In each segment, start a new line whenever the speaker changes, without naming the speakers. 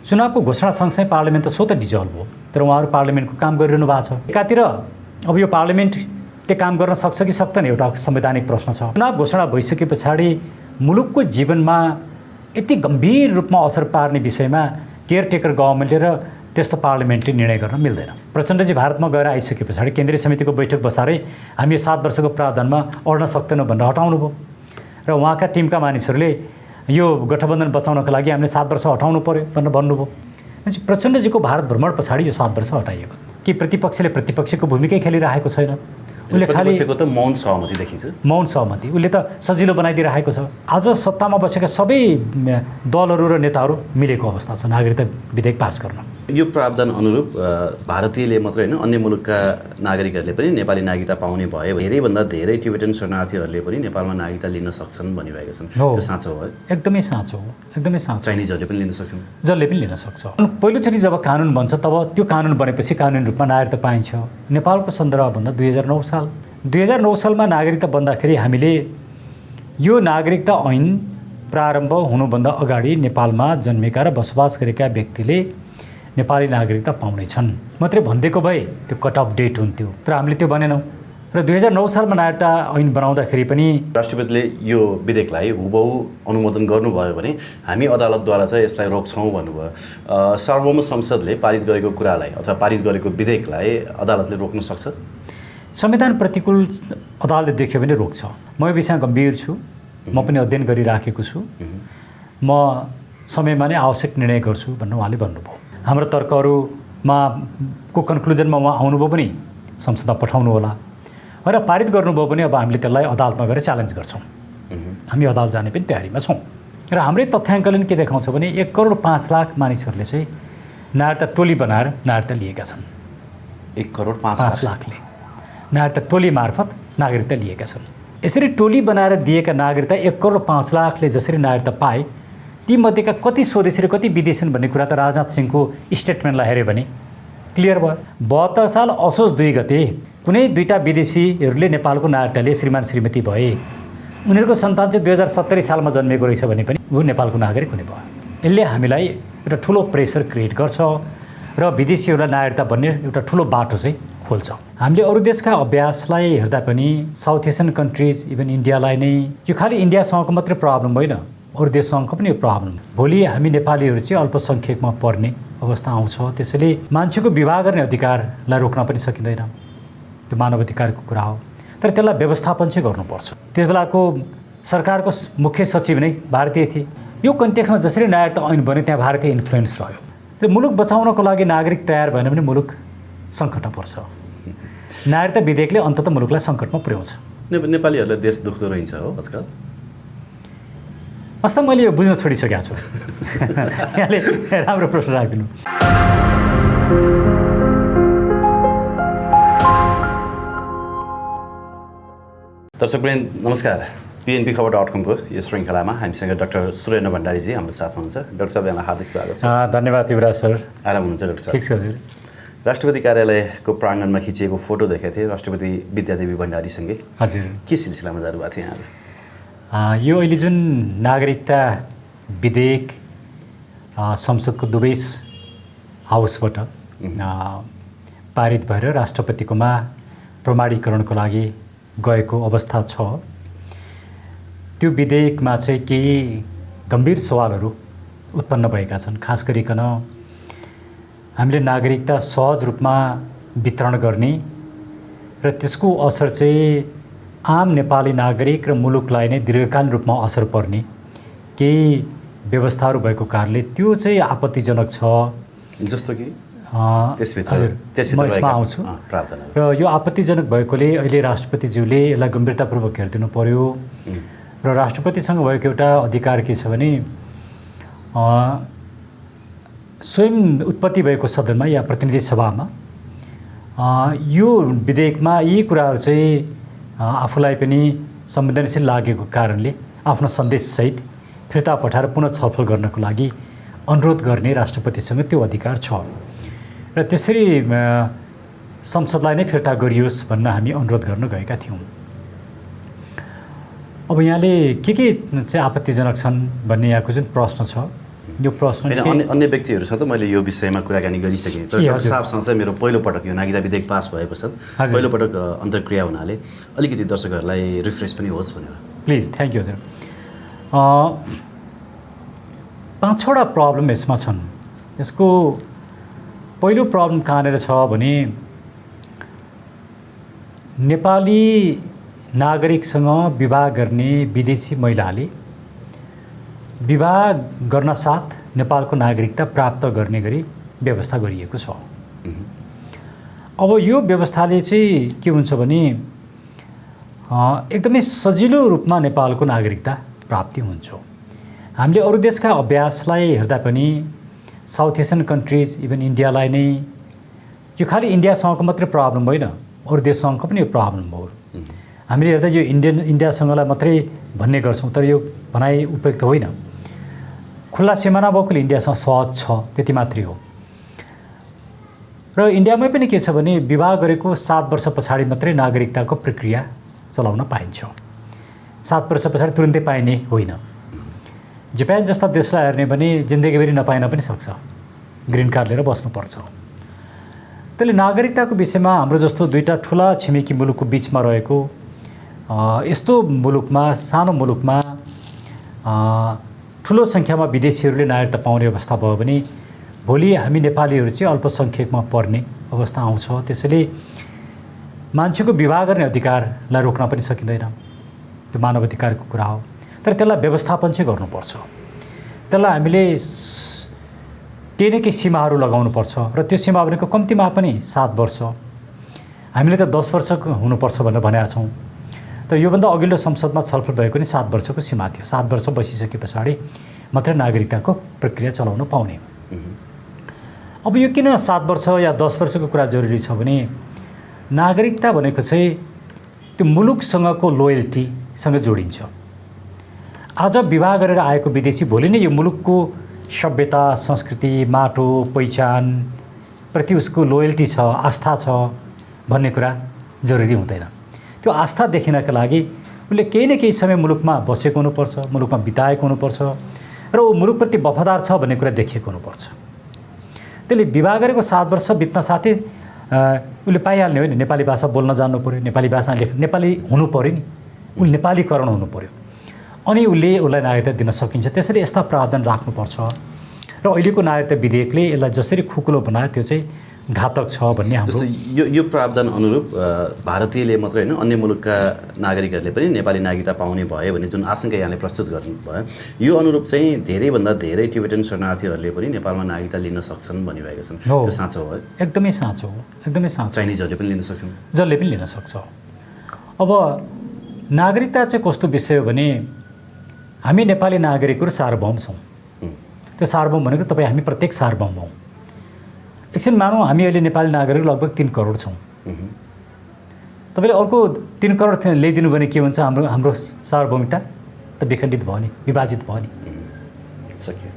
चुनावको घोषणा सँगसँगै पार्लिमेन्ट त स्वत डिजल्भ हो, तर उहाँहरू पार्लिमेन्टको काम गरिरहनु भएको छ। एकातिर अब यो पार्लिमेन्टले काम गर्न सक्छ कि सक्दैन एउटा संवैधानिक प्रश्न छ। चुनाव घोषणा भइसके पछाडि मुलुकको जीवनमा यति गम्भीर रूपमा असर पार्ने विषयमा केयरटेकर गभर्मेन्टले र त्यस्तो पार्लिमेन्टले निर्णय गर्न मिल्दैन। प्रचण्डजी भारतमा गएर आइसके पछाडि केन्द्रीय समितिको बैठक बसारै हामी यो 7 वर्षको प्रावधानमा अड्न सक्दैनौँ भनेर हटाउनु भयो र उहाँका टिमका मानिसहरूले यो गठबन्धन बचाउनको लागि हामीले 7 वर्ष हटाउनु पर्यो भनेर भन्नुभयो। प्रचण्डजीको भारत भ्रमण पछाडि यो 7 वर्ष हटाइएको कि प्रतिपक्षले प्रतिपक्षको भूमिकै खेलिरहेको छैन। उसले खालि
त मौन सहमति देखिन्छ।
मौन सहमति उसले त सजिलो बनाइदिइरहेको छ। आज सत्तामा बसेका सबै दलहरू र नेताहरू मिलेको अवस्था छ नागरिकता विधेयक पास गर्न।
यो प्रावधान अनुरूप भारतीयले मात्रै होइन अन्य मुलुकका नागरिकहरूले पनि नेपाली नागरिकता पाउने भए धेरैभन्दा धेरै टिबेटन शरणार्थीहरूले पनि नेपालमा नागरिकता लिन सक्छन् भनिरहेका छन्। त्यो साँचो हो?
एकदमै साँचो हो, एकदमै साँचो।
चाइनिजहरूले पनि लिन सक्छन्?
जसले पनि लिन सक्छ। पहिलोचोटि जब कानुन बन्छ तब त्यो कानुन बनेपछि कानुनी रूपमा नागरिकता पाइन्छ। नेपालको सन्दर्भभन्दा 2009 साल 2009 सालमा नागरिकता बन्दाखेरि हामीले यो नागरिकता ऐन प्रारम्भ हुनुभन्दा अगाडि नेपालमा जन्मेका र बसोबास गरेका व्यक्तिले नेपाली नागरिकता पाउनेछन् मात्रै भनिदिएको भए त्यो कट अफ डेट हुन्थ्यो, तर हामीले त्यो भनेनौँ। र 2009 सालमा नागरिकता ऐन बनाउँदाखेरि पनि
राष्ट्रपतिले यो विधेयकलाई हुबहु अनुमोदन गर्नुभयो भने हामी अदालतद्वारा चाहिँ यसलाई रोक्छौँ भन्नुभयो। सार्वभौम संसदले पारित गरेको कुरालाई अथवा पारित गरेको विधेयकलाई अदालतले रोक्न सक्छ?
संविधान प्रतिकूल अदालतले देख्यो भने रोक्छ। म यो विषयमा गम्भीर छु, म पनि अध्ययन गरिराखेको छु, म समयमा नै आवश्यक निर्णय गर्छु भन्नु उहाँले भन्नुभयो। हाम्रो तर्कहरूमा को कन्क्लुजनमा उहाँ आउनुभयो पनि संसदमा पठाउनु होला र पारित गर्नुभयो भने अब हामीले त्यसलाई अदालतमा गएर च्यालेन्ज गर्छौँ। हामी अदालत जाने पनि तयारीमा छौँ। र हाम्रै तथ्याङ्कले के देखाउँछ भने 1 करोड 5 लाख मानिसहरूले चाहिँ नागरिकता टोली बनाएर नागरिकता लिएका छन्।
1 करोड 5
लाखले नागरिकता टोली मार्फत नागरिकता लिएका छन्। यसरी टोली बनाएर दिएका नागरिकता 1 करोड 5 लाखले जसरी नागरिकता पाए तीमध्येका कति स्वदेशी र कति विदेशी भन्ने कुरा त राजनाथ सिंहको स्टेटमेन्टलाई हेऱ्यो भने क्लियर भयो। 72 साल असोज 2 गते कुनै 2टा विदेशीहरूले नेपालको नागरिकता लिए श्रीमान श्रीमती भए। उनीहरूको सन्तान चाहिँ 2070 सालमा जन्मेको रहेछ भने पनि ऊ नेपालको नागरिक हुने भयो। यसले हामीलाई एउटा ठुलो प्रेसर क्रिएट गर्छ र विदेशीहरूलाई नागरिकता बन्ने एउटा ठुलो बाटो चाहिँ खोल्छ। हामीले अरू देशका अभ्यासलाई हेर्दा पनि साउथ एसियन कन्ट्रिज इभन इन्डियालाई नै यो खालि इन्डियासँगको मात्रै प्रब्लम होइन, अरू देशसँगको पनि यो प्रब्लम। भोलि हामी नेपालीहरू चाहिँ अल्पसङ्ख्यकमा पर्ने अवस्था आउँछ। त्यसैले मान्छेको विवाह गर्ने अधिकारलाई रोक्न पनि सकिँदैन, त्यो मानव अधिकारको कुरा हो। तर त्यसलाई व्यवस्थापन चाहिँ गर्नुपर्छ। त्यस बेलाको सरकारको मुख्य सचिव नै भारतीय थिए। यो कन्टेक्स्टमा जसरी नागरिकता ऐन बन्यो त्यहाँ भारतीय इन्फ्लुएन्स रह्यो। त्यो मुलुक बचाउनको लागि नागरिक तयार भएन भने मुलुक सङ्कटमा पर्छ। नागरिकता विधेयकले अन्ततः मुलुकलाई सङ्कटमा पुर्याउँछ।
नेपालीहरूलाई देश दुख्दो रहन्छ हो आजकल?
अस्ता मैले यो बुझ्न छोडिसकेको छु। यहाँले राम्रो प्रश्न राखिदिनु।
दर्शकवृन्द नमस्कार। PNB खबर.com को यो श्रृङ्खलामा हामीसँग डाक्टर सुरेन्द्र भण्डारीजी हाम्रो साथमा हुनुहुन्छ। डाक्टर साहब यहाँलाई हार्दिक स्वागत छ।
धन्यवाद युवराज सर।
आराम हुनुहुन्छ डाक्टर साहब?
ठिक छ हजुर।
राष्ट्रपति कार्यालयको प्राङ्गणमा खिचिएको फोटो देखेको थिएँ राष्ट्रपति विद्यादेवी भण्डारीसँगै।
हजुर।
के सिलसिलामा जानुभएको थियो यहाँहरू?
यो अहिले जुन नागरिकता विधेयक संसदको दुवै हाउसबाट पारित भएर राष्ट्रपतिकोमा प्रमाणीकरणको लागि गएको अवस्था छ, त्यो विधेयकमा चाहिँ केही गम्भीर सवालहरू उत्पन्न भएका छन्। खास गरिकन हामीले नागरिकता सहज रूपमा वितरण गर्ने र त्यसको असर चाहिँ आम नेपाली नागरिक र मुलुकलाई नै दीर्घकालीन रूपमा असर पर्ने केही व्यवस्थाहरू भएको कारणले त्यो चाहिँ आपत्तिजनक छ।
जस्तो कि
हजुर म यसमा आउँछु। र यो आपत्तिजनक भएकोले अहिले राष्ट्रपतिज्यूले यसलाई गम्भीरतापूर्वक हेरिदिनु पर्यो। र राष्ट्रपतिसँग भएको एउटा अधिकार के छ भने स्वयं उत्पत्ति भएको सदनमा या प्रतिनिधि सभामा यो विधेयकमा यी कुराहरू चाहिँ आफूलाई पनि संवेदनशील लागेको कारणले आफ्नो सन्देशसहित फिर्ता पठाएर पुनः छलफल गर्नको लागि अनुरोध गर्ने राष्ट्रपतिसँग त्यो अधिकार छ। र त्यसरी संसदलाई नै फिर्ता गरियोस् भन्न हामी अनुरोध गर्न गएका थियौँ। अब यहाँले के चाहिँ आपत्तिजनक छन् भन्ने यहाँको जुन प्रश्न छ, यो प्रश्न
होइन, अन्य व्यक्तिहरूसँग त मैले यो विषयमा कुराकानी गरिसकेँ, तर डाक्टर साहबसँग चाहिँ मेरो पहिलोपटक यो नागरिकता विधेयक पास भए पश्चात पहिलोपटक अन्तर्क्रिया हुनाले अलिकति दर्शकहरूलाई रिफ्रेस पनि होस् भनेर।
Please, thank you sir. 5-6वटा प्रब्लम यसमा छन्। यसको पहिलो प्रब्लम कहाँनिर छ भने नेपाली नागरिकसँग विवाह गर्ने विदेशी महिलाले विवाह गर्न साथ नेपालको नागरिकता प्राप्त गर्ने गरी व्यवस्था गरिएको छ। अब यो व्यवस्थाले चाहिँ के हुन्छ भने एकदमै सजिलो रूपमा नेपालको नागरिकता प्राप्ति हुन्छ। हामीले अरू देशका अभ्यासलाई हेर्दा पनि साउथ एसियन कन्ट्रिज, इभन इन्डियालाई नै, यो खालि इन्डियासँगको मात्रै प्रब्लम होइन, अरू देशसँगको पनि यो प्रब्लम हो। हामीले हेर्दा यो इन्डियासँगलाई मात्रै भन्ने गर्छौँ, तर यो भनाइ उपयुक्त होइन। खुल्ला सिमाना भएकोले इन्डियासँग सहज छ, त्यति मात्रै हो। र इन्डियामै पनि के छ भने विवाह गरेको 7 वर्ष पछाडि मात्रै नागरिकताको प्रक्रिया चलाउन पाइन्छ। 7 वर्ष पछाडि तुरुन्तै पाइने होइन। जापान जस्ता देशलाई हेर्ने भने जिन्दगीभरि नपाइन पनि सक्छ, ग्रिन कार्ड लिएर बस्नुपर्छ। त्यसले नागरिकताको विषयमा हाम्रो जस्तो दुईवटा ठुला छिमेकी मुलुकको बिचमा रहेको यस्तो मुलुकमा, सानो मुलुकमा ठुलो सङ्ख्यामा विदेशीहरूले नागरिकता पाउने अवस्था भयो भने भोलि हामी नेपालीहरू चाहिँ अल्पसङ्ख्यकमा पर्ने अवस्था आउँछ। त्यसैले मान्छेको विवाह गर्ने अधिकारलाई रोक्न पनि सकिँदैन, त्यो मानव अधिकारको कुरा हो। तर त्यसलाई व्यवस्थापन चाहिँ गर्नुपर्छ। त्यसलाई हामीले केही न केही सीमाहरू लगाउनुपर्छ। र त्यो सीमा भनेको कम्तीमा पनि 7 वर्ष, हामीले त 10 वर्षको हुनुपर्छ भनेर भनेका छौँ। तर योभन्दा अघिल्लो संसदमा छलफल भएको नि 7 वर्षको सीमा थियो। 7 वर्ष बसिसके पछाडि मात्रै नागरिकताको प्रक्रिया चलाउन पाउने। अब यो किन 7 वर्ष या 10 वर्षको कुरा जरुरी छ भने नागरिकता भनेको चाहिँ त्यो मुलुकसँगको लोयल्टीसँग जोडिन्छ। आज विवाह गरेर आएको विदेशी भोलि नै यो मुलुकको सभ्यता, संस्कृति, माटो, पहिचान प्रति उसको लोयल्टी छ, आस्था छ भन्ने कुरा जरुरी हुँदैन। त्यो आस्था देखिनका लागि उसले केही न केही समय मुलुकमा बसेको हुनुपर्छ, मुलुकमा बिताएको हुनुपर्छ र ऊ मुलुकप्रति वफादार छ भन्ने कुरा देखिएको हुनुपर्छ। त्यसले विवाह गरेको 7 वर्ष बित्न साथै उसले पाइहाल्ने होइन। नेपाली भाषा बोल्न जान्नु पऱ्यो, नेपाली भाषा नेपाली हुनु पऱ्यो नि, उसले नेपालीकरण हुनु पऱ्यो, अनि उसलाई नागरिकता दिन सकिन्छ। त्यसरी यस्ता प्रावधान राख्नुपर्छ। र अहिलेको नागरिकता विधेयकले यसलाई जसरी खुकुलो बनायो त्यो चाहिँ घातक छ भन्ने हाम्रो।
जस्तो यो प्रावधान अनुरूप भारतीयले मात्रै होइन, अन्य मुलुकका नागरिकहरूले पनि नेपाली नागरिकता पाउने भयो भने जुन आशंका यहाँले प्रस्तुत गर्नुभयो, यो अनुरूप चाहिँ धेरैभन्दा धेरै टिबेटन शरणार्थीहरूले पनि नेपालमा नागरिकता लिन सक्छन् भनिरहेका छन्। त्यो साँचो हो?
एकदमै साँचो हो, एकदमै साँचो।
चाइनिजहरूले पनि लिन सक्छन्,
जसले पनि लिन सक्छ। अब नागरिकता चाहिँ कस्तो विषय हो भने हामी नेपाली नागरिकहरू सार्वभौम छौँ। त्यो सार्वभौम भनेको तपाईँ हामी प्रत्येक सार्वभौम हौँ। एकछिन मानौँ हामी अहिले नेपाली नागरिक लगभग 3 करोड छौँ। तपाईँले अर्को 3 करोड ल्याइदिनु भने के हुन्छ? हाम्रो सार्वभौमिकता त विखण्डित भयो नि, विभाजित भयो नि,
सक्यो।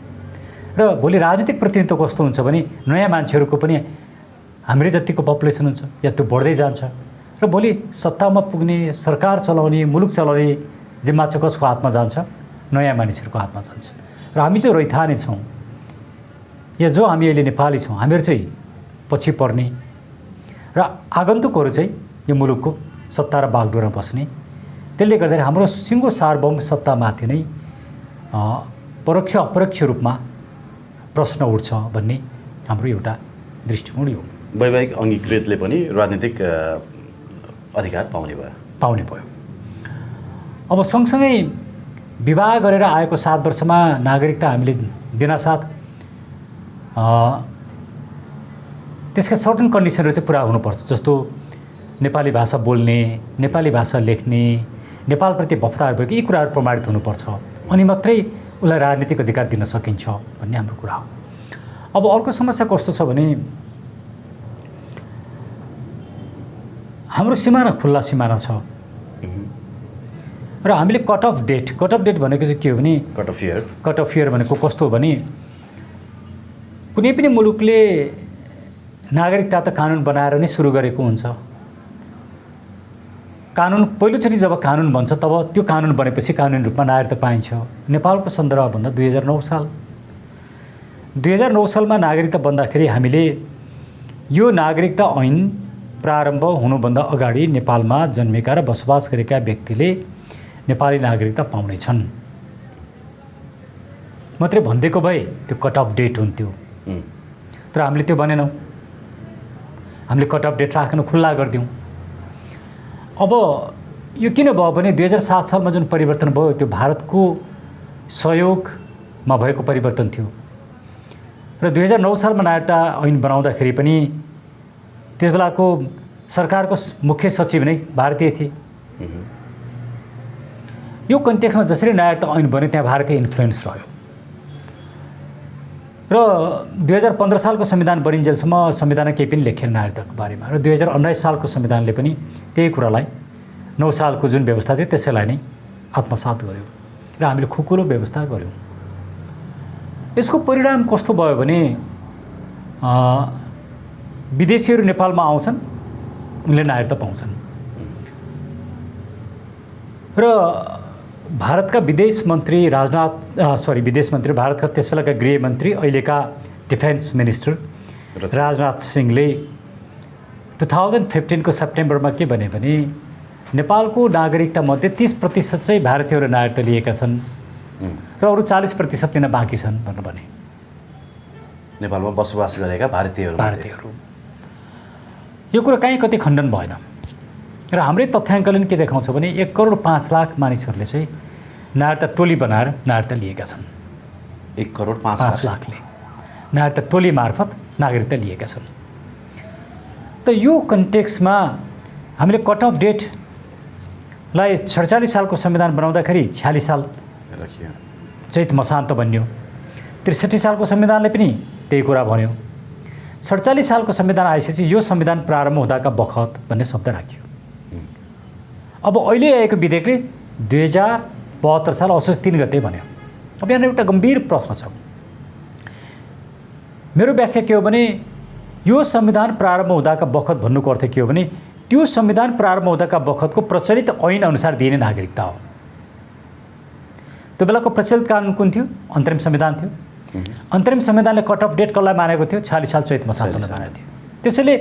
र भोलि राजनीतिक प्रतिनिधित्व कस्तो हुन्छ भने नयाँ मान्छेहरूको पनि हाम्रै जतिको पपुलेसन हुन्छ या त्यो बढ्दै जान्छ र भोलि सत्तामा पुग्ने, सरकार चलाउने, मुलुक चलाउने जिम्मा चाहिँ कसको हातमा जान्छ? नयाँ मानिसहरूको हातमा जान्छ। र हामी जो रैथाने छौँ या जो हामी अहिले नेपाली छौँ, हामीहरू चाहिँ पछि पर्ने र आगन्तुकहरू चाहिँ यो मुलुकको सत्ता र बागडोरमा बस्ने। त्यसले गर्दाखेरि हाम्रो सिङ्गो सार्वभौम सत्तामाथि नै परोक्ष अपरोक्ष रूपमा प्रश्न उठ्छ भन्ने हाम्रो एउटा दृष्टिकोण हो।
वैवाहिक अङ्गीकृतले पनि राजनीतिक अधिकार पाउने भयो। अब सँगसँगै
विवाह गरेर आएको 7 वर्षमा नागरिकता हामीले दिनासाथ त्यसका सर्टन कन्डिसनहरू चाहिँ पुरा हुनुपर्छ। जस्तो नेपाली भाषा बोल्ने, नेपाली भाषा लेख्ने, नेपालप्रति वफादार भएको, यी कुराहरू प्रमाणित हुनुपर्छ। अनि मात्रै उसलाई राजनीतिक अधिकार दिन सकिन्छ भन्ने हाम्रो कुरा हो। अब अर्को समस्या कस्तो छ भने हाम्रो सिमाना खुल्ला सिमाना छ र हामीले कट अफ डेट भनेको चाहिँ के हो भने कट अफ इयर भनेको कस्तो हो भने कुनै पनि मुलुकले नागरिकता त कानुन बनाएर नै सुरु गरेको हुन्छ। कानुन पहिलोचोटि जब कानुन बन्छ तब त्यो कानुन बनेपछि कानुनी रूपमा नागरिकता पाइन्छ। नेपालको सन्दर्भभन्दा 2009 साल 2009 सालमा नागरिकता बन्दाखेरि हामीले यो नागरिकता ऐन प्रारम्भ हुनुभन्दा अगाडि नेपालमा जन्मेका र बसोबास गरेका व्यक्तिले नेपाली नागरिकता पाउनेछन् मात्रै भनिदिएको भए त्यो कट अफ डेट हुन्थ्यो। तर हामीले त्यो भनेनौँ, हामीले कट अफ डेट राख्न खुल्ला गरिदिउँ। अब यो किन भयो भने 2007 सालमा जुन परिवर्तन भयो त्यो भारतको सहयोगमा भएको परिवर्तन थियो र 2009 सालमा नागरिकता ऐन बनाउँदाखेरि पनि त्यस बेलाको सरकारको मुख्य सचिव नै भारतीय थिए। यो कन्टेक्स्टमा जसरी नागरिकता ऐन बन्यो त्यहाँ भारतीय इन्फ्लुएन्स रह्यो र 2015 सालको संविधान बनिन्जेलसम्म संविधानमा केही पनि लेखेन नागरिकताको बारेमा र 2019 सालको संविधानले पनि त्यही कुरालाई 9 सालको जुन व्यवस्था थियो त्यसैलाई नै आत्मसात गर्यो र हामीले खुकुलो व्यवस्था गर्यौँ। यसको परिणाम कस्तो भयो भने विदेशीहरू नेपालमा आउँछन्, उनले नागरिकता पाउँछन् र भारतका विदेश मन्त्री भारतका त्यसबेलाका गृहमन्त्री अहिलेका डिफेन्स मिनिस्टर राजनाथ सिंहले 2015 को सेप्टेम्बरमा के भने नेपालको नागरिकता मध्ये 30% चाहिँ भारतीयहरू नागरिकता लिएका छन् र अरू 40% लिन बाँकी छन् भनेर भने।
नेपालमा बसोबास गरेका भारतीयहरू
यो कुरा कहीँ कति खण्डन भएन र हाम्रै तथ्याङ्कले के देखाउँछ भने 1 करोड 5 लाख मानिसहरूले चाहिँ नागरिकता टोली बनाएर नागरिकता लिएका छन्।
1 करोड 5
लाखले नागरिकता टोली मार्फत नागरिकता लिएका छन्। त यो कन्टेक्स्टमा हामीले कट अफ डेटलाई 47 सालको संविधान बनाउँदाखेरि 46 साल चैत मसान्त बन्यो। 63 सालको संविधानले पनि त्यही कुरा भन्यो। 47 सालको संविधान आएपछि यो संविधान प्रारम्भ हुँदाका बखत भन्ने शब्द राखियो। अब अहिले आएको विधेयकले 2072 साल असोज 3 गते भन्यो। अब यहाँ एउटा गम्भीर प्रश्न छ। मेरो व्याख्या के हो भने यो संविधान प्रारम्भ हुँदाका बखत भन्नुको अर्थ के हो भने त्यो संविधान प्रारम्भ हुँदाका बखतको प्रचलित ऐन अनुसार दिइने नागरिकता हो। त्यो बेलाको प्रचलित कानुन कुन थियो? अन्तरिम संविधान थियो। अन्तरिम संविधानले कट अफ डेट कसलाई मानेको थियो? 46 साल चैत मसान्तलाई मानेको थियो। त्यसैले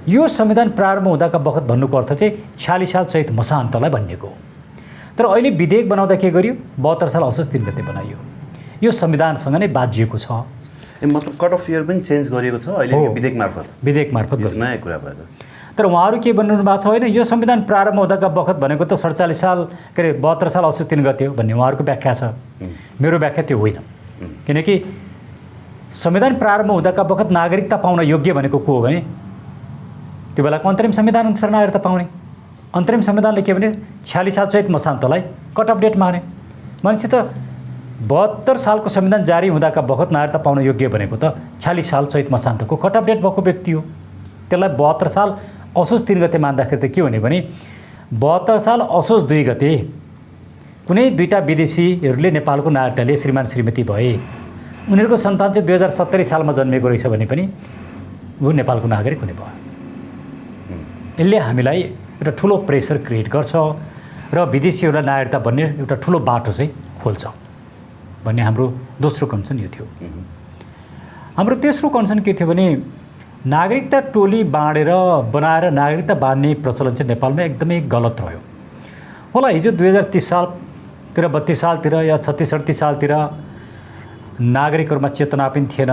यो संविधान प्रारम्भ हुँदाका बखत भन्नुको अर्थ चाहिँ 46 साल चैत मसान्तलाई भनिएको हो। तर अहिले विधेयक बनाउँदा के गरियो? 72 साल असोज 3 गते बनाइयो। यो संविधानसँग नै बाजिएको छ।
मतलब कट अफ इयर पनि चेन्ज गरिएको छ अहिले विधेयक मार्फत
गरियो।
नयाँ कुरा भयो।
तर उहाँहरू के भन्नु भएको छ होइन यो संविधान प्रारम्भ हुँदाका बखत भनेको त 47 साल के अरे 72 साल असोज 3 गते हो भन्ने उहाँहरूको व्याख्या छ। मेरो व्याख्या त्यो होइन। किनकि संविधान प्रारम्भ हुँदाका बखत नागरिकता पाउन योग्य भनेको को हो भने त्यो बेलाको अन्तरिम संविधान अनुसार नागरिकता पाउने। अन्तरिम संविधानले के भने 46 साल चैत मसान्तलाई कट अफ डेट माने। मान्छे त 72 सालको संविधान जारी हुँदाका बखत नागरिकता पाउन योग्य भनेको त 46 साल चैत मसान्तको कट अफ डेट भएको व्यक्ति हो। त्यसलाई 72 साल असोज 3 गते मान्दाखेरि त के हुने भने 72 साल असोज 2 गते कुनै दुईटा विदेशीहरूले नेपालको नागरिकता लिए श्रीमान श्रीमती भए, उनीहरूको सन्तान चाहिँ 2070 सालमा जन्मेको रहेछ भने पनि ऊ नेपालको नागरिक हुने भयो। यसले हामीलाई एउटा ठुलो प्रेसर क्रिएट गर्छ र विदेशीहरूलाई नागरिकता बन्ने एउटा ठुलो बाटो चाहिँ खोल्छ भन्ने हाम्रो दोस्रो कन्सर्न यो थियो। हाम्रो तेस्रो कन्सर्न के थियो भने नागरिकता टोली बाँडेर बनाएर नागरिकता बाँड्ने प्रचलन चाहिँ नेपालमा एकदमै गलत रह्यो होला। हिजो 2030 सालतिर 32 सालतिर या 36-38 सालतिर नागरिकहरूमा चेतना पनि थिएन,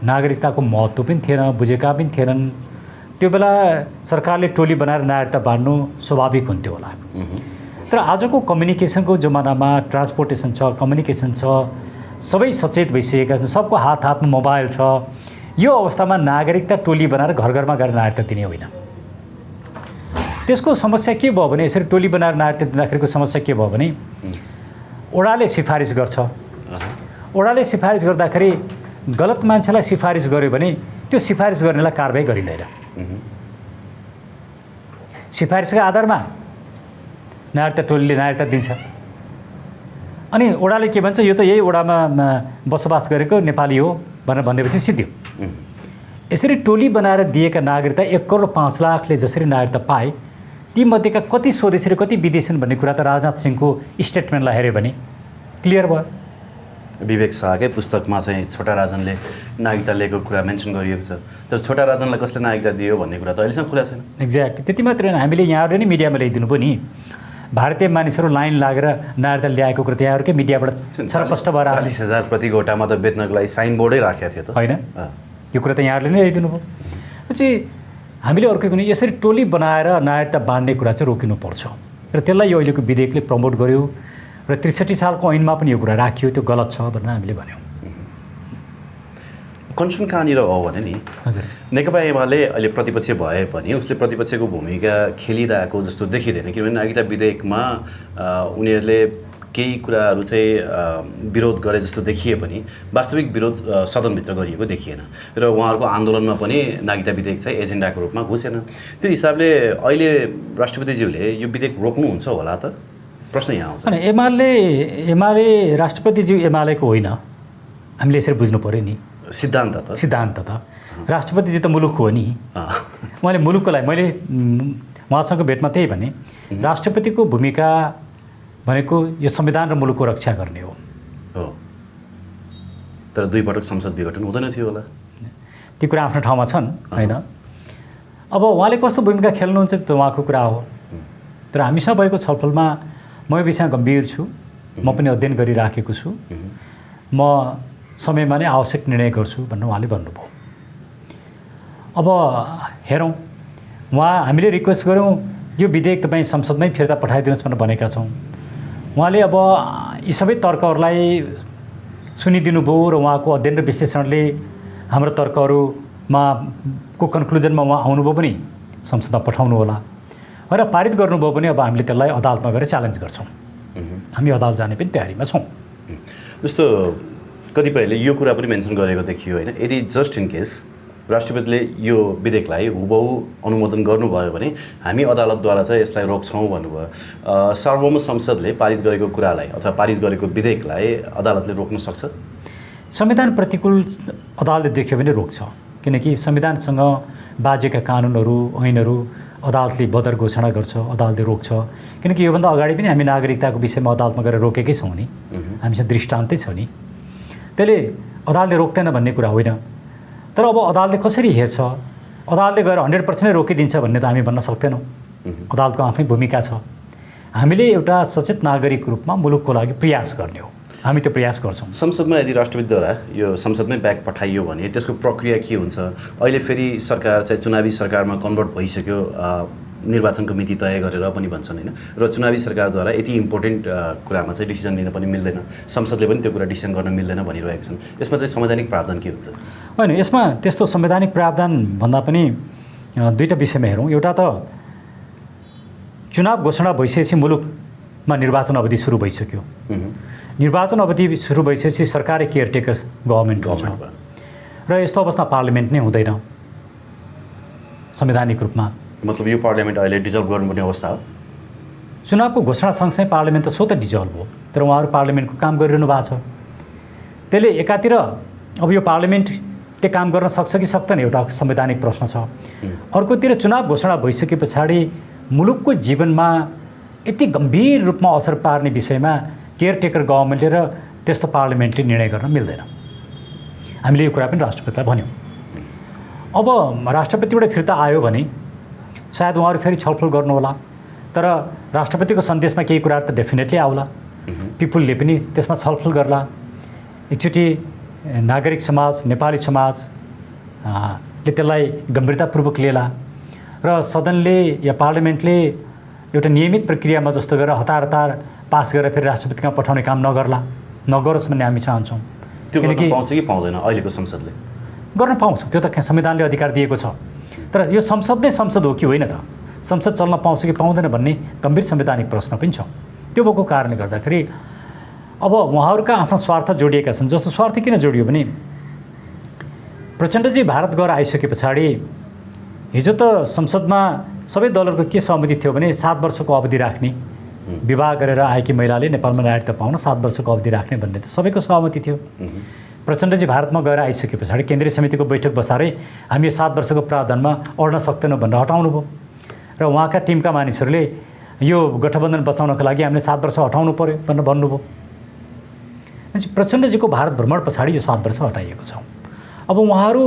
नागरिकताको महत्त्व पनि थिएन, बुझेका पनि थिएनन्। त्यो बेला सरकारले टोली बनाएर नागरिकता बाँड्नु स्वाभाविक हुन्थ्यो होला। तर आजको कम्युनिकेसनको जमानामा ट्रान्सपोर्टेसन छ, कम्युनिकेसन छ, सबै सचेत भइसकेका छन्, सबको हातमा मोबाइल छ। यो अवस्थामा नागरिकता टोली बनाएर घर घरमा गएर नागरिकता दिने होइन। त्यसको समस्या के भयो भने यसरी टोली बनाएर नागरिकता दिँदाखेरिको समस्या के भयो भने ओडाले सिफारिस गर्छ। ओडाले सिफारिस गर्दाखेरि गलत मान्छेलाई सिफारिस गर्यो भने त्यो सिफारिस गर्नेलाई कारबाही गरिँदैन। सिफारिसको आधारमा नागरिकता टोलीले नागरिकता दिन्छ। अनि ओडाले के भन्छ यो त यही ओडामा बसोबास गरेको नेपाली हो भनेर भनेपछि सिद्धियो। यसरी टोली बनाएर दिएका नागरिकता 1 करोड 5 लाखले जसरी नागरिकता पाए तीमध्येका कति स्वदेशी र कति विदेशी भन्ने कुरा त राजनाथ सिंहको स्टेटमेन्टलाई हेऱ्यो भने क्लियर भयो।
विवेक शाहकै पुस्तकमा चाहिँ छोटा राजनले नागरिकता लिएको कुरा मेन्सन गरिएको छ। तर छोटा राजनलाई कसले नागरिकता दियो भन्ने कुरा त अहिलेसम्म खुला छैन।
एक्ज्याक्ट। त्यति मात्रै होइन, हामीले यहाँहरूले नै मिडियामा ल्याइदिनु भयो नि। भारतीय मानिसहरू लाइन लागेर नागरिकता ल्याएको कुरा यहाँहरूकै मिडियाबाट छरपष्ट भएर
40,000 प्रति गोटामा त बेच्नको लागि साइन बोर्डै राखेको थियो त
होइन। यो कुरा त यहाँहरूले नै ल्याइदिनु भयो। चाहिँ हामीले अर्कै कुनै यसरी टोली बनाएर नागरिकता बाँड्ने कुरा चाहिँ रोकिनुपर्छ र त्यसलाई यो अहिलेको विधेयकले प्रमोट गर्यो र 63 सालको ऐनमा पनि यो कुरा राखियो, त्यो गलत छ भनेर हामीले भन्यौँ।
कन्सर्न कहाँनिर हो भने नि
हजुर,
नेकपा एमाले अहिले प्रतिपक्ष भए पनि उसले प्रतिपक्षको भूमिका खेलिरहेको जस्तो देखिँदैन, किनभने नागरिकता विधेयकमा उनीहरूले केही कुराहरू चाहिँ विरोध गरे जस्तो देखिए पनि वास्तविक विरोध सदनभित्र गरिएको देखिएन र उहाँहरूको आन्दोलनमा पनि नागरिकता विधेयक चाहिँ एजेन्डाको रूपमा घुसेन। त्यो हिसाबले अहिले राष्ट्रपतिज्यूले यो विधेयक रोक्नुहुन्छ होला त? प्रश्न यहाँ आउँछ।
एमाले राष्ट्रपतिज्यू एमालेको होइन, हामीले यसरी बुझ्नु पऱ्यो नि।
सिद्धान्त त
राष्ट्रपतिजी त मुलुकको हो नि। उहाँले मुलुकको लागि, मैले उहाँसँग भेटमा त्यही भने, राष्ट्रपतिको भूमिका भनेको यो संविधान र मुलुकको रक्षा गर्ने हो।
तर 2 पटक संसद विघटन हुँदैन थियो होला।
ती कुरा आफ्नो ठाउँमा छन् होइन। अब उहाँले कस्तो भूमिका खेल्नुहुन्छ त्यो उहाँको कुरा हो। तर हामीसँग भएको छलफलमा म यो विषयमा गम्भीर छु, म पनि अध्ययन गरिराखेको छु, म समयमा नै आवश्यक निर्णय गर्छु भनेर उहाँले भन्नुभयो। अब हेरौँ, हामीले रिक्वेस्ट गऱ्यौँ यो विधेयक तपाईँ संसदमै फिर्ता पठाइदिनुहोस् भनेर भनेका छौँ। उहाँले अब यी सबै तर्कहरूलाई सुनिदिनु भयो र उहाँको अध्ययन र विश्लेषणले हाम्रो तर्कहरूमा को कन्क्लुजनमा उहाँ आउनुभयो पनि संसदमा पठाउनु होला र पारित गर्नुभयो भने अब हामीले त्यसलाई अदालतमा गएर च्यालेन्ज गर्छौँ। हामी अदालत जाने पनि तयारीमा छौँ।
जस्तो कतिपयले यो कुरा पनि मेन्सन गरेको देखियो होइन, यदि जस्ट इन केस राष्ट्रपतिले यो विधेयकलाई हुबहु अनुमोदन गर्नुभयो भने हामी अदालतद्वारा चाहिँ यसलाई रोक्छौँ भन्नुभयो। सार्वभौम संसदले पारित गरेको कुरालाई अथवा पारित गरेको विधेयकलाई अदालतले रोक्न सक्छ?
संविधान प्रतिकूल अदालतले देख्यो भने रोक्छ, किनकि संविधानसँग बाजेका कानुनहरू ऐनहरू अदालतले बदर घोषणा गर्छ, अदालतले रोक्छ। किनकि योभन्दा अगाडि पनि हामी नागरिकताको विषयमा अदालतमा गएर रोकेकै छौँ नि, हामीसँग दृष्टान्तै छ नि। त्यसले अदालतले रोक्दैन भन्ने कुरा होइन। तर अब अदालतले कसरी हेर्छ, अदालतले गएर 100% नै रोकिदिन्छ भन्ने त हामी भन्न सक्दैनौँ। अदालतको आफ्नै भूमिका छ। हामीले एउटा सचेत नागरिक रूपमा मुलुकको लागि प्रयास गर्ने हो, हामी त्यो प्रयास गर्छौँ।
संसदमा यदि राष्ट्रपतिद्वारा यो संसदमै ब्याक पठाइयो भने त्यसको प्रक्रिया के हुन्छ? अहिले फेरि सरकार चाहिँ चुनावी सरकारमा कन्भर्ट भइसक्यो, निर्वाचनको मिति तय गरेर पनि भन्छन् होइन, र चुनावी सरकारद्वारा यति इम्पोर्टेन्ट कुरामा चाहिँ डिसिजन लिन पनि मिल्दैन, संसदले पनि त्यो कुरा डिसिजन गर्न मिल्दैन भनिरहेका छन्। यसमा चाहिँ संवैधानिक प्रावधान के हुन्छ?
होइन, यसमा त्यस्तो संवैधानिक प्रावधान भन्दा पनि दुईवटा विषयमा हेरौँ। एउटा त चुनाव घोषणा भइसकेपछि मुलुकमा निर्वाचन अवधि सुरु भइसक्यो। निर्वाचन अवधि सुरु भइसकेपछि सरकारै केयरटेकर गभर्मेन्ट हुन्छ र यस्तो अवस्था पार्लियामेन्ट नै हुँदैन संवैधानिक रूपमा।
मतलब यो पार्लियामेन्ट अहिले डिजल्भ गर्नुपर्ने अवस्था हो?
चुनावको घोषणा सँगसँगै पार्लियामेन्ट त स्वतः डिजल्भ हो, तर उहाँहरू पार्लियामेन्टको काम गरिरहनु भएको छ। त्यसले एकातिर अब यो पार्लियामेन्टले काम गर्न सक्छ कि सक्दैन एउटा संवैधानिक प्रश्न छ। अर्कोतिर चुनाव घोषणा भइसके पछाडि मुलुकको जीवनमा यति गम्भीर रूपमा असर पार्ने विषयमा केयरटेकर गभर्मेन्टले र त्यस्तो पार्लियामेन्टले निर्णय गर्न मिल्दैन। हामीले यो कुरा पनि राष्ट्रपतिलाई भन्यौँ। अब राष्ट्रपतिबाट फिर्ता आयो भने सायद उहाँहरू फेरि छलफल गर्नु होला, तर राष्ट्रपतिको सन्देशमा केही कुराहरू त डेफिनेटली आउला, पिपुलले पनि त्यसमा छलफल गर्ला। एकचोटि नागरिक समाज, नेपाली समाजले त्यसलाई गम्भीरतापूर्वक लिएला र सदनले या पार्लियामेन्टले एउटा नियमित प्रक्रियामा जस्तो गरेर हतार पास गरेर फेरि राष्ट्रपतिमा पठाउने काम नगरोस् भन्ने हामी चाहन्छौँ।
त्यो गर्न पाउँछ कि पाउँदैन अहिलेको संसदले? गर्न
पाउँछ, त्यो त संविधानले अधिकार दिएको छ। तर यो संसद नै संसद हो कि होइन त? संसद चल्न पाउँछ कि पाउँदैन भन्ने गम्भीर संवैधानिक प्रश्न पनि छ। त्यो भएको कारणले गर्दाखेरि अब उहाँहरूका आफ्ना स्वार्थ जोडिएका छन्। जस्तो स्वार्थ किन जोडियो भने प्रचण्डजी भारत गएर आइसके पछाडि हिजो त संसदमा सबै दलहरूको के सहमति थियो भने 7 वर्षको अवधि राख्ने, विवाह गरेर आएकी महिलाले नेपालमा नागरिकता पाउन 7 वर्षको अवधि राख्ने भन्ने त सबैको सहमति थियो। प्रचण्डजी भारतमा गएर आइसके पछाडि केन्द्रीय समितिको बैठक बसारै हामी यो 7 वर्षको प्रावधानमा अड्न सक्दैनौँ भनेर हटाउनु भयो र उहाँका टिमका मानिसहरूले यो गठबन्धन बचाउनको लागि हामीले 7 वर्ष हटाउनु पर्यो भनेर भन्नुभयो। प्रचण्डजीको भारत भ्रमण पछाडि यो 7 वर्ष हटाइएको छ। अब उहाँहरू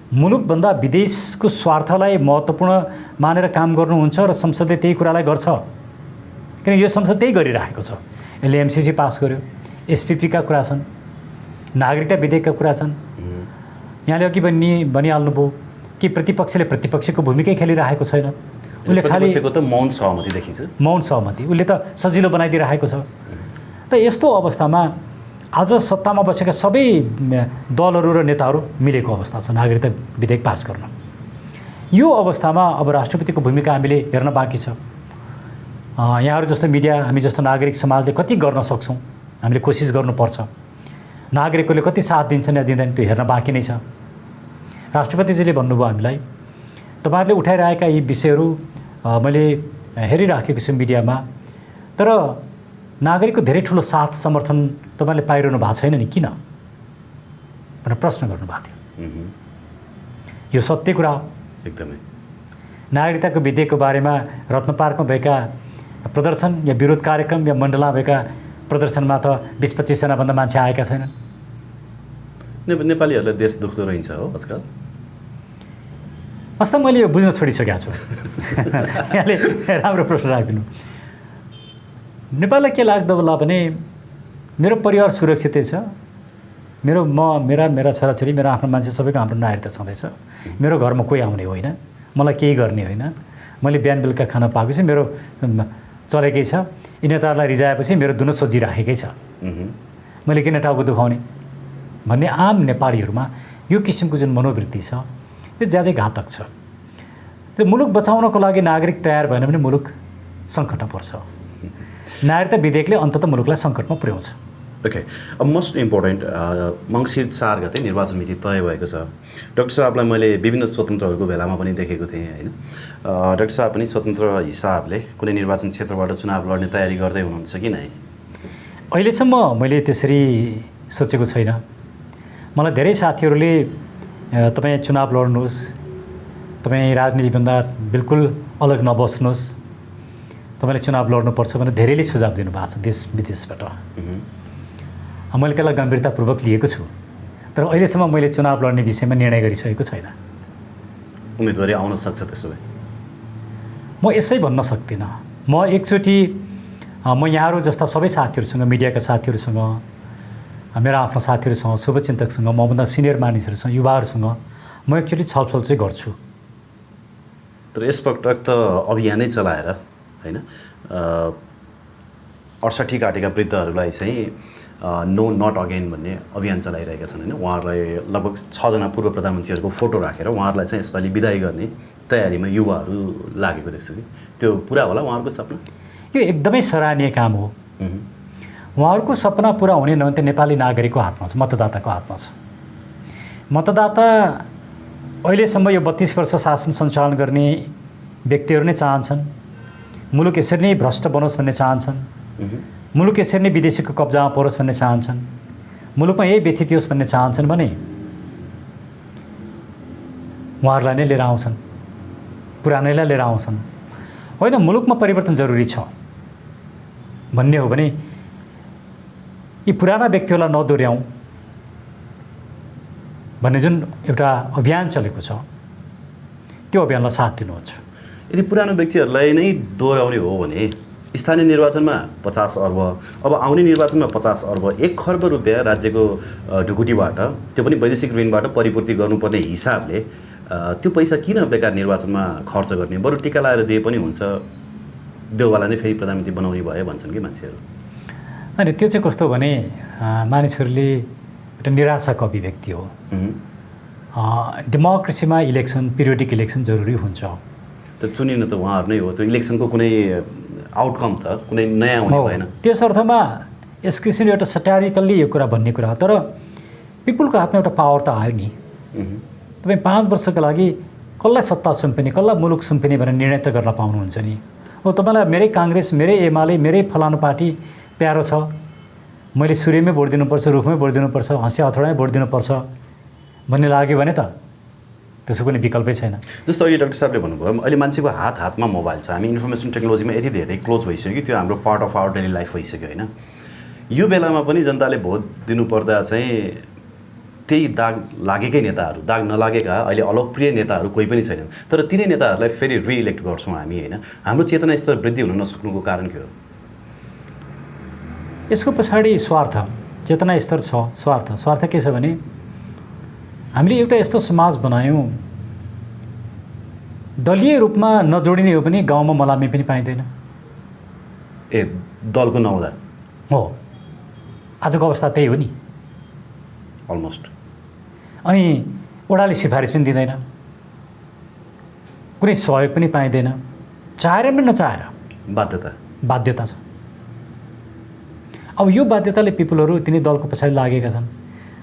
मुलुकभन्दा विदेशको स्वार्थलाई महत्त्वपूर्ण मानेर काम गर्नुहुन्छ र संसदले त्यही कुरालाई गर्छ, किन यो संसद त्यही गरिरहेको छ। यसले एमसिसी पास गर्यो, एसपिपीका कुरा छन्, नागरिकता विधेयकका कुरा छन्। यहाँले अघि भनिहाल्नुभयो कि प्रतिपक्षले प्रतिपक्षको भूमिकै खेलिरहेको छैन, उसले खालि
त मौन सहमति देखिन्छ।
मौन सहमति उसले त सजिलो बनाइदिइरहेको छ। त यस्तो अवस्थामा आज सत्तामा बसेका सबै दलहरू र नेताहरू मिलेको अवस्था छ नागरिकता विधेयक पास गर्न। यो अवस्थामा अब राष्ट्रपतिको भूमिका हामीले हेर्न बाँकी छ। यहाँहरू जस्तो मिडिया, हामी जस्तो नागरिक समाजले कति गर्न सक्छौँ, हामीले कोसिस गर्नुपर्छ। नागरिकहरूले कति साथ दिन्छन् या दिँदैन त्यो हेर्न बाँकी नै छ। राष्ट्रपतिजीले भन्नुभयो हामीलाई, तपाईँहरूले उठाइरहेका यी विषयहरू मैले हेरिराखेको छु मिडियामा, तर नागरिकको धेरै ठुलो साथ समर्थन तपाईँले पाइरहनु भएको छैन नि, किन भनेर प्रश्न गर्नुभएको थियो। यो सत्य कुरा हो
एकदमै।
नागरिकताको विधेयकको बारेमा रत्न पार्कमा भएका प्रदर्शन या विरोध कार्यक्रम या मण्डलमा भएका प्रदर्शनमा त 20-25 जनाभन्दा मान्छे आएका छैनन्।
नेपालीहरूलाई देश दुख्दो रहन्छ हो आजकल।
वास्तव मैले यो बुझ्न छोडिसकेको छु। यहाँले राम्रो प्रश्न राखिदिनु। नेपाललाई के लाग्दो होला भने मेरो परिवार सुरक्षितै छ, मेरा छोराछोरी, मेरो आफ्नो मान्छे सबैको हाम्रो नागरिकता छँदैछ, मेरो घरमा कोही आउने होइन, मलाई केही गर्ने होइन, मैले बिहान बेलुका खाना पाएको छु, मेरो चलेकै छ, यी नेताहरूलाई रिजाएपछि मेरो दुनो सोझिराखेकै छ, मैले किन टाउको दुखाउने भन्ने आम नेपालीहरूमा यो किसिमको जुन मनोवृत्ति छ यो ज्यादै घातक छ। त्यो मुलुक बचाउनको लागि नागरिक तयार भएन भने मुलुक सङ्कटमा पर्छ। नागरिकता विधेयकले अन्ततः मुलुकलाई सङ्कटमा पुर्याउँछ।
ओके, अब मोस्ट इम्पोर्टेन्ट मङ्सिर 4 गते निर्वाचन मिति तय भएको छ। डाक्टर साहबलाई मैले विभिन्न स्वतन्त्रहरूको भेलामा पनि देखेको थिएँ होइन। डाक्टर साहब पनि स्वतन्त्र हिसाबले कुनै निर्वाचन क्षेत्रबाट चुनाव लड्ने तयारी गर्दै हुनुहुन्छ कि नै?
अहिलेसम्म मैले त्यसरी सोचेको छैन। मलाई धेरै साथीहरूले तपाईँ चुनाव लड्नुहोस्, तपाईँ राजनीतिभन्दा बिल्कुल अलग नबस्नुहोस्, तपाईँले चुनाव लड्नुपर्छ भनेर धेरैले सुझाव दिनुभएको छ देश विदेशबाट। मैले त्यसलाई गम्भीरतापूर्वक लिएको छु, तर अहिलेसम्म मैले चुनाव लड्ने विषयमा निर्णय गरिसकेको छैन।
उम्मेदवारी आउन सक्छ त्यसो भए?
म यसै भन्न सक्दिनँ। म एकचोटि म यहाँहरू जस्ता सबै साथीहरूसँग, मिडियाका साथीहरूसँग, मेरा आफ्ना साथीहरूसँग, शुभचिन्तकसँग, मभन्दा सिनियर मानिसहरूसँग, युवाहरूसँग म एकचोटि छलफल चाहिँ गर्छु।
तर यसपटक त अभियानै चलाएर होइन 68 काटेका वृद्धहरूलाई चाहिँ नो नट अगेन भन्ने अभियान चलाइरहेका छन् होइन। उहाँहरूलाई लगभग 6 जना पूर्व प्रधानमन्त्रीहरूको फोटो राखेर उहाँहरूलाई चाहिँ यसपालि विदाई गर्ने तयारीमा युवाहरू लागेको देख्छु कि त्यो पुरा होला उहाँहरूको सपना?
यो एकदमै सराहनीय काम हो। उहाँहरूको सपना पुरा हुने नहुने नेपाली नागरिकको हातमा छ, मतदाताको हातमा छ। मतदाता अहिलेसम्म यो 32 वर्ष शासन सञ्चालन गर्ने व्यक्तिहरू नै चाहन्छन् मुलुक यसरी नै भ्रष्ट बनोस् भन्ने चाहन्छन्, मुलुक यसरी नै विदेशीको कब्जामा परोस् भन्ने चाहन्छन्, मुलुकमा यही व्यथितियोस् भन्ने चाहन्छन् भने उहाँहरूलाई नै लिएर आउँछन्, पुरानैलाई लिएर आउँछन्। होइन, मुलुकमा परिवर्तन जरुरी छ भन्ने हो भने यी पुराना व्यक्तिहरूलाई नदोर्याउँ भन्ने जुन एउटा अभियान चलेको छ त्यो अभियानलाई साथ दिनुहुन्छ।
यदि पुरानो व्यक्तिहरूलाई नै दोहोऱ्याउने हो भने स्थानीय निर्वाचनमा 50 अर्ब, अब आउने निर्वाचनमा 50 अर्ब, 1 खर्ब रुपियाँ राज्यको ढुकुटीबाट, त्यो पनि वैदेशिक ऋणबाट परिपूर्ति गर्नुपर्ने हिसाबले त्यो पैसा किन बेकार निर्वाचनमा खर्च गर्ने? बरु टिका लगाएर दिए पनि हुन्छ, देउवाला नै फेरि प्रधानमन्त्री बनाउने भयो भन्छन् कि मान्छेहरू।
अनि त्यो चाहिँ कस्तो भने मानिसहरूले एउटा निराशाको अभिव्यक्ति हो। डेमोक्रेसीमा इलेक्सन, पिरियोडिक इलेक्सन जरुरी हुन्छ।
त चुनिनु त उहाँहरू नै हो, त्यो इलेक्सनको कुनै आउटकम त कुनै नयाँ हुने भएन।
त्यस अर्थमा यस किसिमले एउटा सटारिकल्ली यो कुरा भन्ने कुरा हो। तर पिपुलको हातमा एउटा पावर त आयो नि। तपाईँ 5 वर्षको लागि कसलाई सत्ता सुम्पिने, कसलाई मुलुक सुम्पिने भनेर निर्णय त गर्न पाउनुहुन्छ नि। हो, तपाईँलाई मेरै काङ्ग्रेस, मेरै एमाले, मेरै फलानु पार्टी प्यारो छ, मैले सूर्यमै भोट दिनुपर्छ, रुखमै भोट दिनुपर्छ, हँसिया हथौडामै भोट दिनुपर्छ भन्ने लाग्यो भने त त्यसको कुनै विकल्पै छैन।
जस्तो अघि डाक्टर साहबले भन्नुभयो, अहिले मान्छेको हातमा मोबाइल छ, हामी इन्फर्मेसन टेक्नोलोजीमा यति धेरै क्लोज भइसक्यो कि त्यो हाम्रो part of our daily life भइसक्यो होइन। यो बेलामा पनि जनताले भोट दिनुपर्दा चाहिँ त्यही दाग लागेकै नेताहरू, दाग नलागेका अहिले अलोकप्रिय नेताहरू कोही पनि छैनन्, तर तिनै नेताहरूलाई फेरि रिइलेक्ट गर्छौँ हामी होइन। हाम्रो चेतना स्तर वृद्धि हुन नसक्नुको कारण के हो?
यसको पछाडि स्वार्थ, चेतना स्तर छ, स्वार्थ के छ भने हामीले एउटा यस्तो समाज बनायौँ, दलीय रूपमा नजोडिने हो भने गाउँमा मलामी पनि पाइँदैन।
दलको नहुँदा
हो, आजको अवस्था त्यही हो नि
अलमोस्ट।
अनि ओडाले सिफारिस पनि दिँदैन, कुनै सहयोग पनि पाइँदैन, चाहेर पनि नचाहेर बाध्यता छ। अब यो बाध्यताले पिपुलहरू तिनी दलको पछाडि लागेका छन्,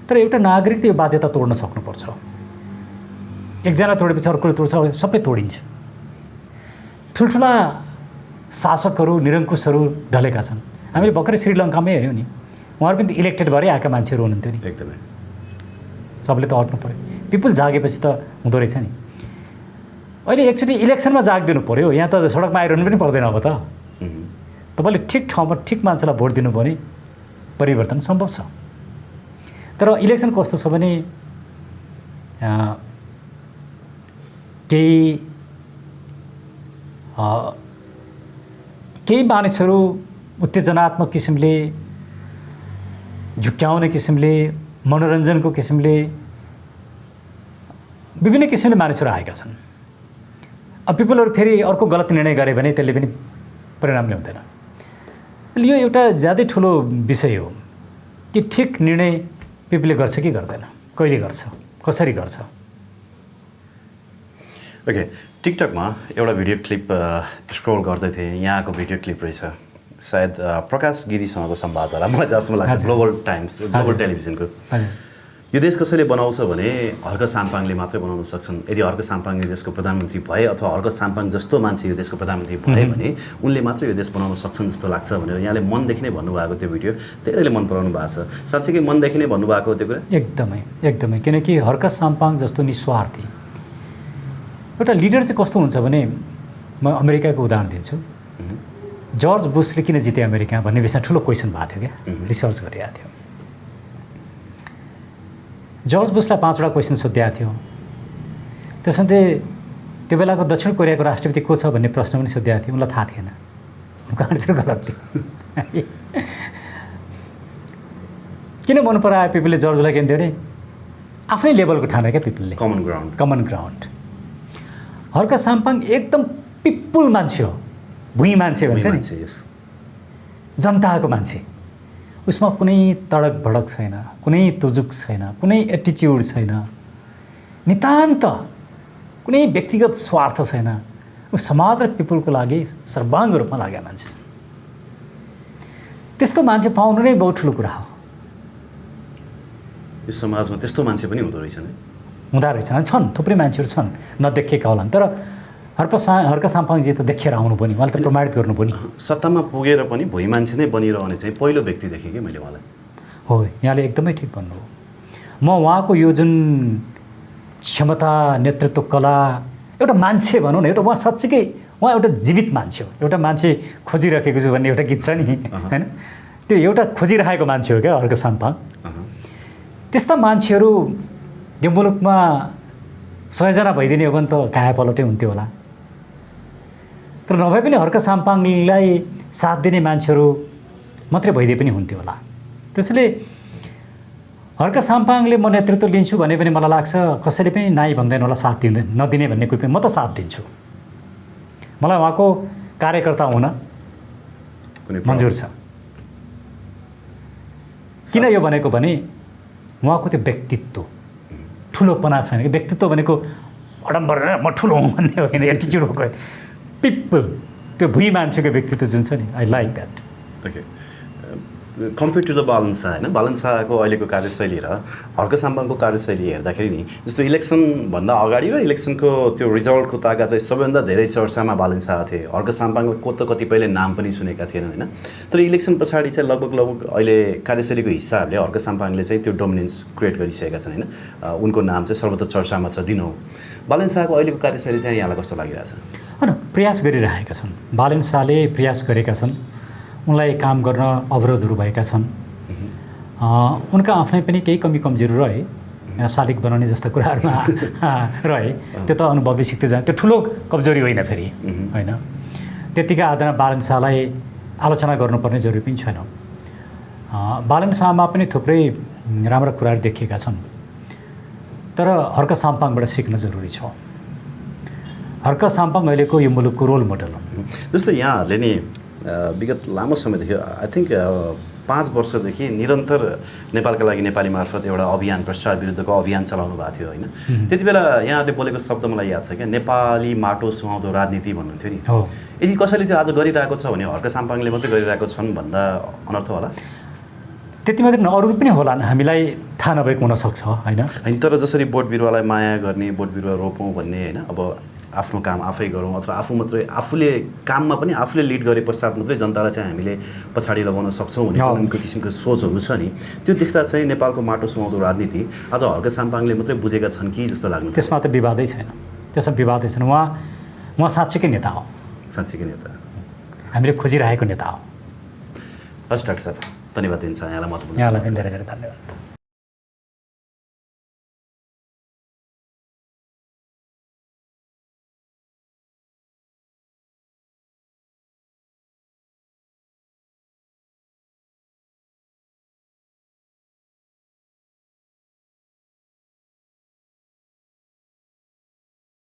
तर एउटा नागरिकले यो बाध्यता तोड्न सक्नुपर्छ। एकजना तोडेपछि अर्कोले तोड्छ, सबै तोडिन्छ। ठुल्ठुला शासकहरू, निरङ्कुशहरू ढलेका छन्। हामीले भर्खरै श्रीलङ्कामै हेऱ्यौँ नि, उहाँहरू पनि इलेक्टेड भएरै आएका मान्छेहरू हुनुहुन्थ्यो नि।
एकदमै
सबले त अट्नु पऱ्यो, पिपुल जागेपछि त हुँदो रहेछ नि। अहिले एकचोटि इलेक्सनमा जागिदिनु पऱ्यो, यहाँ त सडकमा आइरहनु पनि पर्दैन। अब त तपाईँले ठिक ठाउँमा ठिक मान्छेलाई भोट दिनुभयो भने परिवर्तन सम्भव छ। तर इलेक्सन कस्तो छ भने केही मानिसहरू उत्तेजनात्मक किसिमले, झुक्क्याउने किसिमले, मनोरञ्जनको किसिमले, विभिन्न किसिमले मानिसहरू आएका छन्। अब पिपुलहरू फेरि अर्को गलत निर्णय गरे भने त्यसले पनि परिणाम ल्याउँदैन। यो एउटा ज्यादै ठुलो विषय हो कि ठिक निर्णय पिपुलले गर्छ कि गर्दैन, कहिले गर्छ, कसरी गर्छ।
ओके, टिकटकमा एउटा भिडियो क्लिप स्क्रोल गर्दै थिएँ, यहाँको भिडियो क्लिप रहेछ, सायद प्रकाश गिरीसँगको संवाद होला, मलाई जसमा लाग्छ ग्लोबल टाइम्स, ग्लोबल टेलिभिजनको। यो देश कसैले बनाउँछ भने हर्क साम्पाङले मात्रै बनाउन सक्छन्। यदि हर्क साम्पाङ यो देशको प्रधानमन्त्री भए अथवा हर्क साम्पाङ जस्तो मान्छे यो देशको प्रधानमन्त्री भए भने उनले मात्रै यो देश बनाउन सक्छन् जस्तो लाग्छ भनेर यहाँले मनदेखि नै भन्नुभएको त्यो भिडियो धेरैले मन पराउनु भएको छ। साँच्चैकै मनदेखि नै भन्नुभएको हो त्यो कुरा?
एकदमै, किनकि हर्क साम्पाङ जस्तो निस्वार्थी एउटा लिडर चाहिँ कस्तो हुन्छ भने, म अमेरिकाको उदाहरण दिन्छु। जर्ज बुसले किन जिते अमेरिका भन्ने विषयमा ठुलो क्वेसन भएको थियो क्या, रिसर्च गरिरहेको थियो। जर्ज बुसलाई 5वटा क्वेसन सोधिएको थियो। त्यसमध्ये त्यो बेलाको दक्षिण कोरियाको राष्ट्रपति को छ भन्ने प्रश्न पनि सोधिएको थियो, उनलाई थाहा थिएन, उनको आन्सर गलत थियो। किन मन परायो पिपुलले जर्जलाई? किन थियो अरे आफ्नै लेभलको ठाने क्या पिपुलले, कमन ग्राउन्ड। हर्क साम्पाङ एकदम पिपुल मान्छे हो, भुइँ मान्छे भन्छ नि, जनताको मान्छे। उसमा कुनै तडक भडक छैन, कुनै तुजुक छैन, कुनै एटिच्युड छैन, नितान्त कुनै व्यक्तिगत स्वार्थ छैन। ऊ समाज र पिपुलको लागि सर्वाङ्ग रूपमा लागेका मान्छे। त्यस्तो मान्छे पाउनु नै बहुत ठुलो कुरा हो।
यो समाजमा त्यस्तो मान्छे पनि हुँदो रहेछ नि?
हुँदो रहेछ, छन्, थुप्रै मान्छेहरू छन्, नदेखेका होलान्। तर हर्क साम्पाङजी त देखेर आउनु पनि, उहाँले त प्रमाणित गर्नु पनि।
सत्तामा पुगेर पनि भुइँ मान्छे नै बनिरहने चाहिँ पहिलो व्यक्ति देखेँ कि मैले उहाँलाई।
हो, यहाँले एकदमै ठिक भन्नुभयो। म उहाँको यो जुन क्षमता, नेतृत्व कला, एउटा मान्छे भनौँ न, एउटा उहाँ साँच्चीकै उहाँ एउटा जीवित मान्छे हो। एउटा मान्छे खोजिराखेको छु भन्ने एउटा गीत छ नि, होइन? त्यो एउटा खोजिराखेको मान्छे हो क्या हर्क साम्पाङ। त्यस्ता मान्छेहरू यो मुलुकमा 100 जना भइदिने हो भने त कायापलटै हुन्थ्यो होला। तर नभए पनि हर्क साम्पाङलाई साथ दिने मान्छेहरू मात्रै भइदिए पनि हुन्थ्यो होला। त्यसैले हर्क साम्पाङले म नेतृत्व लिन्छु भने पनि मलाई लाग्छ कसैले पनि नाइ भन्दैन होला, साथ नदिने भन्ने कुरो पनि म त साथ दिन्छु। मलाई उहाँको कार्यकर्ता हुन मन्जुर छ। किन यो भनेको भने उहाँको त्यो व्यक्तित्व, ठुलोपना छैन कि। व्यक्तित्व भनेको अडम्बर म ठुलो हुँ भन्ने होइन, एटिच्युड हो पिपल, त्यो भुइँ मान्छेको व्यक्तित्व जुन छ नि, I like that.
Okay, compare to the Balen Shah, होइन, बालन शाहको अहिलेको कार्यशैली र हर्क साम्पाङको कार्यशैली हेर्दाखेरि नि, जस्तो इलेक्सनभन्दा अगाडि र इलेक्सनको त्यो रिजल्टको ताका चाहिँ सबैभन्दा धेरै चर्चामा बालन शाह थिए। हर्क साम्पाङको कतिपयले नाम पनि सुनेका थिएन, होइन? तर इलेक्सन पछाडि चाहिँ लगभग अहिले कार्यशैलीको हिसाबले हर्क साम्पाङले चाहिँ त्यो डोमिनेन्स क्रिएट गरिसकेका छन्, होइन? उनको नाम चाहिँ सर्वत्र चर्चामा छ दिनौ। बालन शाहको अहिलेको कार्यशैली चाहिँ यहाँलाई कस्तो लागिरहेछ?
होइन, प्रयास गरिरहेका छन्, बालन शाहले प्रयास गरेका छन्। उनलाई काम गर्न अवरोधहरू भएका छन्। उनका आफ्नै पनि केही कमी कमजोरी रहे, शालिग बनाउने जस्ता कुराहरूमा रहे, त्यो त अनुभवी सिक्दै जाने, त्यो ठुलो कमजोरी होइन फेरि होइन। त्यतिकै आदरणीय बालन शाहलाई आलोचना गर्नुपर्ने जरुरी पनि छैन। बालन शाहमा पनि थुप्रै राम्रा कुराहरू देखिएका छन्, तर हर्क साम्पाङबाट सिक्न जरुरी छ। हर्क साम्पाङ अहिलेको यो मुलुकको रोल मोडल हो।
जस्तो यहाँहरूले नि विगत लामो समयदेखि आई थिङ्क 5 वर्षदेखि निरन्तर नेपालका लागि नेपाली मार्फत एउटा अभियान, भ्रष्टाचार विरुद्धको अभियान चलाउनु भएको थियो होइन। त्यति बेला यहाँहरूले बोलेको शब्द मलाई याद छ क्या, नेपाली माटो सुहाउँदो राजनीति भन्नुहुन्थ्यो नि। यदि कसैले त्यो आज गरिरहेको छ भने हर्क साम्पाङले मात्रै गरिरहेको छन् भन्दा अनर्थ होला?
त्यति मात्रै अरू पनि होलान्, हामीलाई थाहा नभएको हुनसक्छ होइन।
तर जसरी बोट बिरुवालाई माया गर्ने, बोट बिरुवा रोपौँ भन्ने होइन, अब आफ्नो काम आफै गरौँ अथवा आफूले काममा पनि आफूले लिड गरे पश्चात मात्रै जनतालाई चाहिँ हामीले पछाडि लगाउन सक्छौँ भन्ने जुनको किसिमको सोचहरू छ नि, त्यो देख्दा चाहिँ नेपालको माटो सुहाउँदो राजनीति आज हर्क साम्पाङले मात्रै बुझेका छन् कि जस्तो लाग्नु।
त्यसमा त विवादै छैन, त्यसमा विवादै छैन। उहाँ साँच्चीकै नेता हो,
साँच्चीकै नेता,
हामीले खोजिरहेको नेता हो।
हस् डाक्टर साहब, धन्यवाद दिन्छ यहाँलाई महत्त्वपूर्ण।
यहाँलाई पनि धेरै धेरै धन्यवाद।